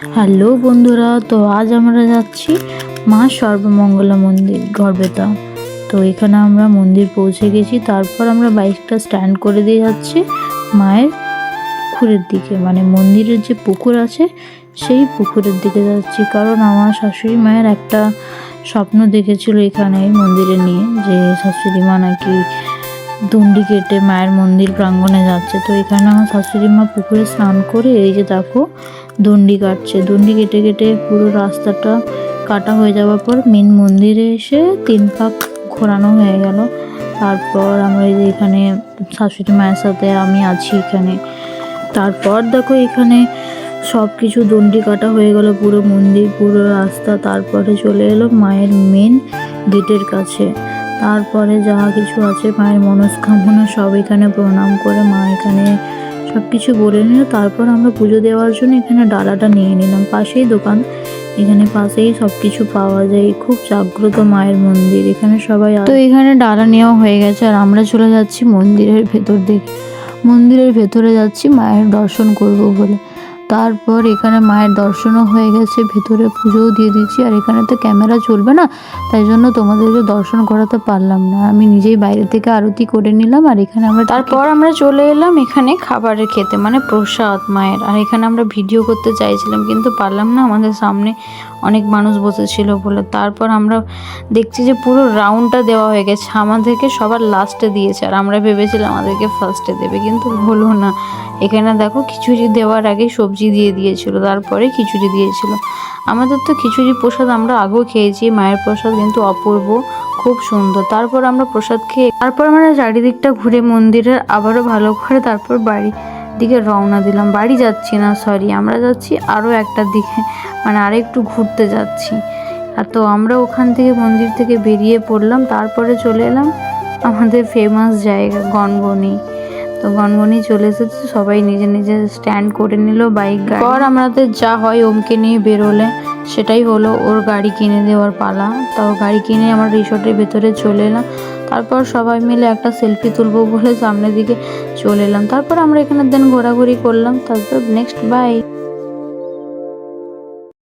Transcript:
Hello বন্ধুরা, তো আজ আমরা যাচ্ছি মা সর্বমঙ্গলা মন্দির গড়বেতা। তো এখানে আমরা মন্দির পৌঁছে গেছি। তারপর আমরা বাইকটা স্ট্যান্ড করে দিয়ে যাচ্ছি মায়ের পুকুরের দিকে, মানে মন্দিরের যে পুকুর আছে সেই পুকুরের দিকে যাচ্ছি। কারণ আমার শাশুড়ি মায়ের একটা স্বপ্ন দেখেছিল এখানে মন্দিরে নিয়ে, যে শাশুড়ি মা নাকি দণ্ডি কেটে মায়ের মন্দির প্রাঙ্গণে যাচ্ছে। তো এখানে আমার শাশুড়ি মা পুকুরে স্নান করে এই যে দেখো দণ্ডি কাটছে। দণ্ডি কেটে কেটে পুরো রাস্তাটা কাটা হয়ে যাওয়ার পর মেন মন্দিরে এসে 3 পাক ঘোরানো হয়ে গেল। তারপর আমরা এই যে এখানে শাশুড়ি মায়ের সাথে আমি আছি এখানে। তারপর দেখো এখানে সব কিছু দণ্ডি কাটা হয়ে গেল, পুরো মন্দির পুরো রাস্তা। তারপরে চলে এলো মায়ের মেন গেটের কাছে। তারপরে যা কিছু আছে মায়ের মনস্কামনা সব এখানে প্রণাম করে মা এখানে সব কিছু বলে নিল। তারপর আমরা পুজো দেওয়ার জন্য এখানে ডালাটা নিয়ে নিলাম। পাশেই দোকান, এখানে পাশেই সব কিছু পাওয়া যায়। খুব জাগ্রত মায়ের মন্দির, এখানে সবাই। তো এখানে ডালা নেওয়া হয়ে গেছে আর আমরা চলে যাচ্ছি মন্দিরের ভেতর দিকে। মন্দিরের ভেতরে যাচ্ছি মায়ের দর্শন করব বলে। তারপর এখানে মায়ের দর্শনও হয়ে গেছে, ভেতরে পুজোও দিয়ে দিচ্ছি। আর এখানে তো ক্যামেরা চলবে না, তাই জন্য তোমাদেরকে দর্শন করাতে পারলাম না। আমি নিজেই বাইরে থেকে আরতি করে নিলাম। আর এখানে তারপর আমরা চলে এলাম এখানে খাবারের খেতে, মানে প্রসাদ মায়ের। আর এখানে আমরা ভিডিও করতে চাইছিলাম কিন্তু পারলাম না, আমাদের সামনে অনেক মানুষ বসেছিল বলে। তারপর আমরা দেখছি যে পুরো রাউন্ডটা দেওয়া হয়ে গেছে, আমাদেরকে সবার লাস্টে দিয়েছে। আর আমরা ভেবেছিলাম আমাদেরকে ফার্স্টে দেবে, কিন্তু হলো না। এখানে দেখো খিচুড়ি দেওয়ার আগে সবজি দিয়ে দিয়েছিল, তারপরে খিচুড়ি দিয়েছিল। আমাদের তো খিচুড়ি প্রসাদ আমরা আগেও খেয়েছি, মায়ের প্রসাদ কিন্তু অপূর্ব, খুব সুন্দর। তারপর আমরা প্রসাদ খেয়ে তারপর আমরা চারিদিকটা ঘুরে মন্দিরের আবারও ভালো করে তারপর বাড়ি দিকে রওনা দিলাম। বাড়ি যাচ্ছি না, সরি, আমরা যাচ্ছি আরও একটা দিকে, মানে আরেকটু ঘুরতে যাচ্ছি। আর তো আমরা ওখান থেকে মন্দির থেকে বেরিয়ে পড়লাম। তারপরে চলে এলাম আমাদের ফেমাস জায়গা গনগনি। তো গনগনি চলে এসেছে, সবাই নিজে নিজে স্ট্যান্ড করে নিল বাইক গাড়ি। পর আমাদের যা হয় ওমকে নিয়ে বেরোলে সেটাই হলো, ওর গাড়ি কিনে দেওয়ার পালা। তো গাড়ি কিনে আমরা রিসর্টের ভেতরে চলে এলাম। তারপর সবাই মিলে একটা সেলফি তুলবো বলে সামনের দিকে চলে এলাম। তারপর আমরা এখানে দেন ঘোরাঘুরি করলাম। তারপর নেক্সট বাই।